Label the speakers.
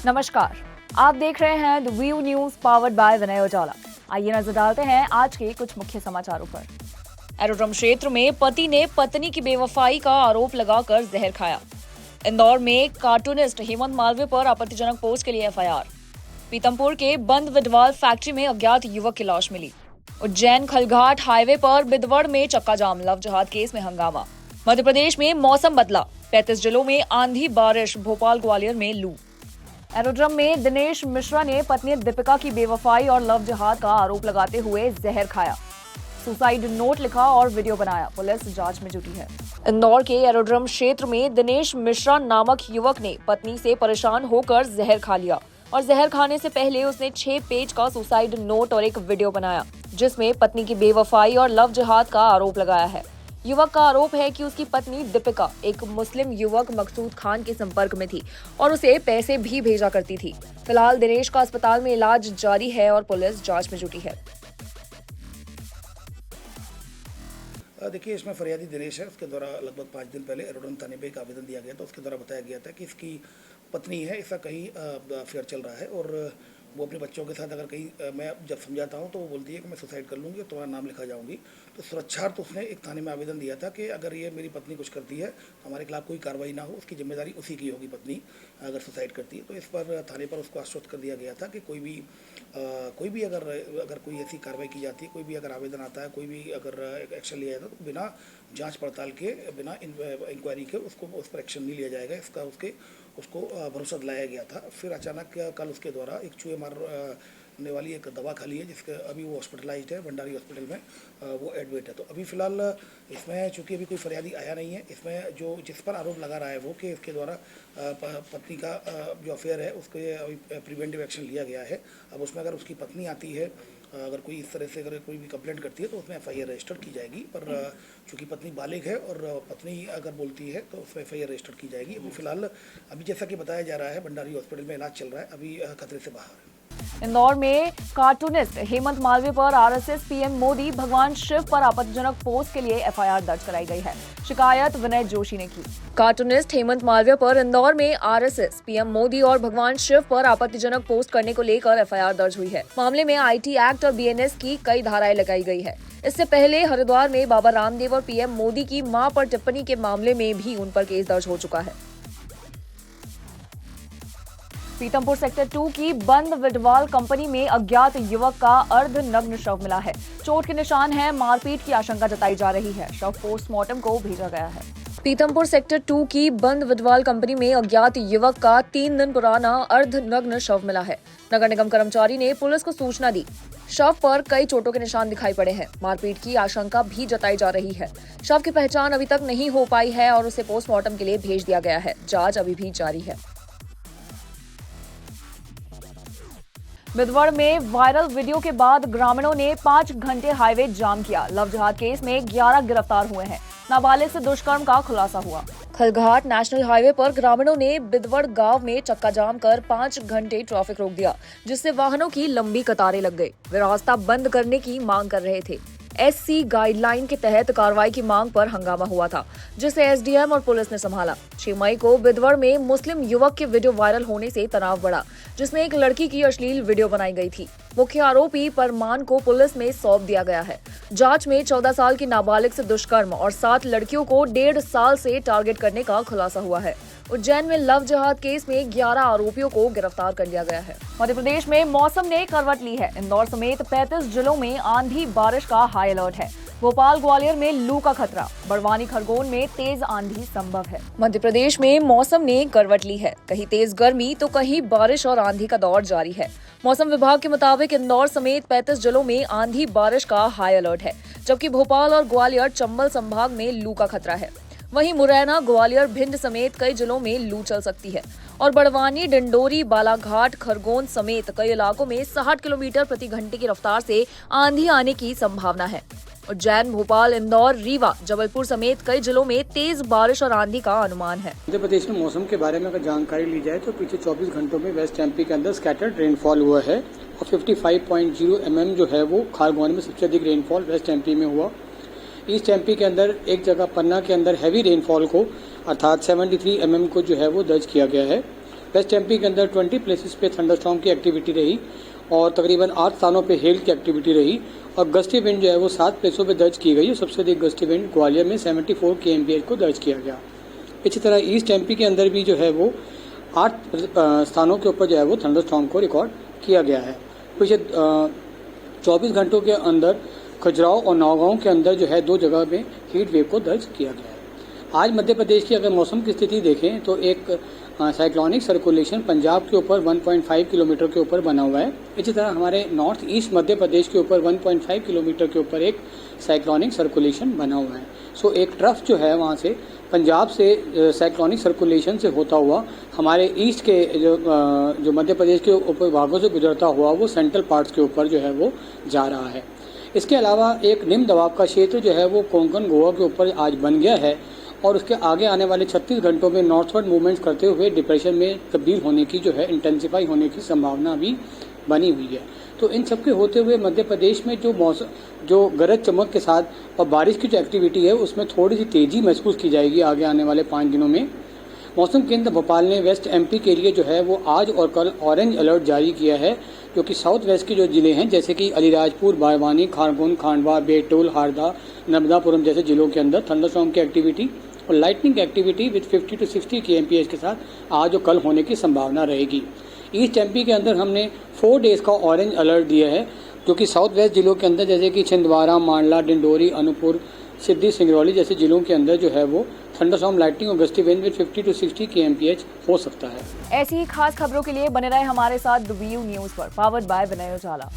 Speaker 1: नमस्कार, आप देख रहे हैं the view news powered by Vinay Ujala. आइए नजर डालते हैं आज के कुछ मुख्य समाचारों पर। एरोड्रम क्षेत्र में पति ने पत्नी की बेवफाई का आरोप लगाकर जहर खाया। इंदौर में कार्टूनिस्ट हेमंत मालवीय पर आपत्तिजनक पोस्ट के लिए एफआईआर। पीतमपुर के बंद विडवाल फैक्ट्री में अज्ञात युवक की लाश मिली। उज्जैन खलघाट हाईवे पर बिदवड़ में चक्का जाम, लव जिहाद केस में हंगामा। मध्य प्रदेश में मौसम बदला, 35 जिलों में आंधी बारिश, भोपाल ग्वालियर में लू। एरोड्रम में दिनेश मिश्रा ने पत्नी दीपिका की बेवफाई और लव जिहाद का आरोप लगाते हुए जहर खाया, सुसाइड नोट लिखा और वीडियो बनाया। पुलिस जांच में जुटी है। इंदौर के एरोड्रम क्षेत्र में दिनेश मिश्रा नामक युवक ने पत्नी से परेशान होकर जहर खा लिया और जहर खाने से पहले उसने 6 पेज का सुसाइड नोट और एक वीडियो बनाया, जिसमें पत्नी की बेवफाई और लव जिहाद का आरोप लगाया है। युवक का आरोप है कि उसकी पत्नी दीपिका एक मुस्लिम युवक मकसूद खान के संपर्क में थी और उसे पैसे भी भेजा करती थी। फिलहाल दिनेश का अस्पताल में इलाज जारी है और पुलिस जांच में जुटी है।
Speaker 2: देखिए, इसमें फरियादी दिनेश है। उसके द्वारा लगभग 5 दिन पहले एरोड्रम थाने पे एक आवेदन दिया गया था। उसके द्वारा बताया गया था कि इसकी पत्नी है, इसका कहीं अफेयर चल रहा है और वो अपने बच्चों के साथ अगर कहीं मैं जब समझाता हूँ तो वो बोलती है कि मैं सुसाइड कर लूँगी, तुम्हारा नाम लिखा जाऊँगी। तो सुरक्षार्थ उसने एक थाने में आवेदन दिया था कि अगर ये मेरी पत्नी कुछ करती है तो हमारे खिलाफ कोई कार्रवाई ना हो, उसकी जिम्मेदारी उसी की होगी, पत्नी अगर सुसाइड करती है। तो इस पर थाने पर उसको आश्वस्त कर दिया गया था कि कोई भी अगर कोई ऐसी कार्रवाई की जाती है, कोई भी अगर आवेदन आता है, कोई भी अगर एक्शन लिया जाता है तो बिना जांच पड़ताल के, बिना इंक्वायरी के उस पर एक्शन नहीं लिया जाएगा। उसको भरोसा दिलाया गया था। फिर अचानक कल उसके द्वारा एक चूहे मारने वाली एक दवा खा ली है, जिसके अभी वो हॉस्पिटलाइज्ड है, भंडारी हॉस्पिटल में वो एडमिट है। तो अभी फिलहाल इसमें चूँकि अभी कोई फरियादी आया नहीं है, इसमें जिस पर आरोप लगा रहा है वो कि इसके द्वारा पत्नी का जो अफेयर है उसके अभी प्रिवेंटिव एक्शन लिया गया है। अब उसमें अगर उसकी पत्नी आती है, अगर कोई इस तरह से अगर कोई भी कंप्लेंट करती है तो उसमें एफआईआर रजिस्टर की जाएगी। पर चूँकि पत्नी बालिग है और पत्नी अगर बोलती है तो उसमें एफआईआर रजिस्टर की जाएगी। अभी फिलहाल जैसा कि बताया जा रहा है, भंडारी हॉस्पिटल में इलाज चल रहा है, अभी खतरे से बाहर है।
Speaker 1: इंदौर में कार्टूनिस्ट हेमंत मालवीय पर आरएसएस पीएम मोदी भगवान शिव पर आपत्तिजनक पोस्ट के लिए एफआईआर दर्ज कराई गई है। शिकायत विनय जोशी ने की। कार्टूनिस्ट हेमंत मालवीय पर इंदौर में आरएसएस पीएम मोदी और भगवान शिव पर आपत्तिजनक पोस्ट करने को लेकर एफआईआर दर्ज हुई है। मामले में आईटी एक्ट और बीएनएस की कई धाराएं लगाई गई है। इससे पहले हरिद्वार में बाबा रामदेव और पीएम मोदी की मां पर टिप्पणी के मामले में भी उन पर केस दर्ज हो चुका है। पीतमपुर सेक्टर 2 की बंद विडवाल कंपनी में अज्ञात युवक का अर्धनग्न शव मिला है। चोट के निशान हैं, मारपीट की आशंका जताई जा रही है। शव पोस्टमार्टम को भेजा गया है। पीतमपुर सेक्टर 2 की बंद विडवाल कंपनी में अज्ञात युवक का 3 दिन पुराना अर्धनग्न शव मिला है। नगर निगम कर्मचारी ने पुलिस को सूचना दी। शव पर कई चोटों के निशान दिखाई पड़े हैं। मारपीट की आशंका भी जताई जा रही है। शव की पहचान अभी तक नहीं हो पाई है और उसे पोस्टमार्टम के लिए भेज दिया गया है। जांच अभी भी जारी है। बिदवड़ में वायरल वीडियो के बाद ग्रामीणों ने 5 घंटे हाईवे जाम किया। लव जिहाद केस में 11 गिरफ्तार हुए हैं। नाबालिग से दुष्कर्म का खुलासा हुआ। खलघाट नेशनल हाईवे पर ग्रामीणों ने बिदवड़ गांव में चक्का जाम कर 5 घंटे ट्रैफिक रोक दिया, जिससे वाहनों की लंबी कतारें लग गई। वे रास्ता बंद करने की मांग कर रहे थे। एससी गाइडलाइन के तहत कार्रवाई की मांग पर हंगामा हुआ था, जिसे एसडीएम और पुलिस ने संभाला। 6 मई को बिदवड़ में मुस्लिम युवक के वीडियो वायरल होने से तनाव बढ़ा, जिसमें एक लड़की की अश्लील वीडियो बनाई गई थी। मुख्य आरोपी परमान को पुलिस में सौंप दिया गया है। जांच में 14 साल की नाबालिग से दुष्कर्म और 7 लड़कियों को 1.5 साल से टारगेट करने का खुलासा हुआ है। उज्जैन में लव जिहाद केस में 11 आरोपियों को गिरफ्तार कर लिया गया है। मध्य प्रदेश में मौसम ने करवट ली है। इंदौर समेत 35 जिलों में आंधी बारिश का हाई अलर्ट है। भोपाल ग्वालियर में लू का खतरा, बड़वानी खरगोन में तेज आंधी संभव है। मध्य प्रदेश में मौसम ने करवट ली है। कहीं तेज गर्मी तो कहीं बारिश और आंधी का दौर जारी है। मौसम विभाग के मुताबिक इंदौर समेत 35 जिलों में आंधी बारिश का हाई अलर्ट है, जबकि भोपाल और ग्वालियर चंबल संभाग में लू का खतरा है। वहीं मुरैना, ग्वालियर, भिंड समेत कई जिलों में लू चल सकती है और बड़वानी, डिंडोरी, बालाघाट, खरगोन समेत कई इलाकों में 60 किलोमीटर प्रति घंटे की रफ्तार से आंधी आने की संभावना है। उज्जैन, भोपाल, इंदौर, रीवा, जबलपुर समेत कई जिलों में तेज बारिश और आंधी का अनुमान है।
Speaker 3: मध्य प्रदेश में मौसम के बारे में अगर जानकारी ली जाए तो पिछले 24 घंटों में वेस्ट एमपी के अंदर स्कैटर्ड रेनफॉल हुआ है और 55.0 mm जो है वो खारगोन में सबसे अधिक रेनफॉल वेस्ट एमपी में हुआ। ईस्ट एमपी के अंदर एक जगह पन्ना के अंदर हैवी रेनफॉल को अर्थात 73 mm को जो है वो दर्ज किया गया है। वेस्ट एमपी के अंदर 20 प्लेसेस पे थंडरस्टॉर्म की एक्टिविटी रही और तकरीबन 8 स्थानों पे हेल की एक्टिविटी रही और गस्टी विंड जो है वो 7 प्लेसों पे दर्ज की गई। सबसे अधिक गस्टी विंड ग्वालियर में 74 kmph को दर्ज किया गया। इसी तरह ईस्ट एमपी के अंदर भी जो है वो 8 स्थानों के ऊपर जो है वो थंडरस्टॉर्म को रिकॉर्ड किया गया है। पिछले 24 घंटों के अंदर खजुराहो और नौगांव के अंदर जो है 2 जगह में हीट वेव को दर्ज किया गया है। आज मध्य प्रदेश की अगर मौसम की स्थिति देखें तो एक साइक्लोनिक सर्कुलेशन पंजाब के ऊपर 1.5 किलोमीटर के ऊपर बना हुआ है। इसी तरह हमारे नॉर्थ ईस्ट मध्य प्रदेश के ऊपर 1.5 किलोमीटर के ऊपर एक साइक्लोनिक सर्कुलेशन बना हुआ है। सो एक ट्रफ जो है वहाँ से पंजाब से साइक्लोनिक सर्कुलेशन से होता हुआ हमारे ईस्ट के जो मध्य प्रदेश के ऊपर भागों से गुजरता हुआ वो सेंट्रल पार्ट्स के ऊपर जो है वो जा रहा है। इसके अलावा एक निम्न दबाव का क्षेत्र जो है वो कोंकण गोवा के ऊपर आज बन गया है और उसके आगे आने वाले 36 घंटों में नॉर्थवर्ड मूवमेंट्स करते हुए डिप्रेशन में तब्दील होने की जो है इंटेंसिफाई होने की संभावना भी बनी हुई है। तो इन सब के होते हुए मध्य प्रदेश में जो गरज चमक के साथ और बारिश की जो एक्टिविटी है उसमें थोड़ी सी तेजी महसूस की जाएगी आगे आने वाले 5 दिनों में। मौसम केंद्र भोपाल ने वेस्ट एमपी के लिए जो है वो आज और कल ऑरेंज अलर्ट जारी किया है, जो कि साउथ वेस्ट के जो जिले हैं जैसे कि अलीराजपुर, बारवानी, खारगोन, खांडवा, बेटुल, हारदा, नर्मदापुरम जैसे जिलों के अंदर थंडरस्टॉर्म की एक्टिविटी और लाइटनिंग की एक्टिविटी विद 50 to 60 kmph के साथ आज और कल होने की संभावना रहेगी। ईस्ट एमपी के अंदर हमने 4 डेज का ऑरेंज अलर्ट दिया है, जो कि साउथ वेस्ट जिलों के अंदर जैसे कि छिंदवाड़ा, मांडला, डिंडोरी, अनूपपुर, सिद्धि, सिंगरौली जैसे जिलों के अंदर जो है वो थंडरस्टॉर्म लाइटनिंग और gusty wind with 50 to 60 kmph हो सकता है।
Speaker 1: ऐसी ही खास खबरों के लिए बने रहे हमारे साथ द व्यू न्यूज पर, पावर्ड बाय विनय उजाला।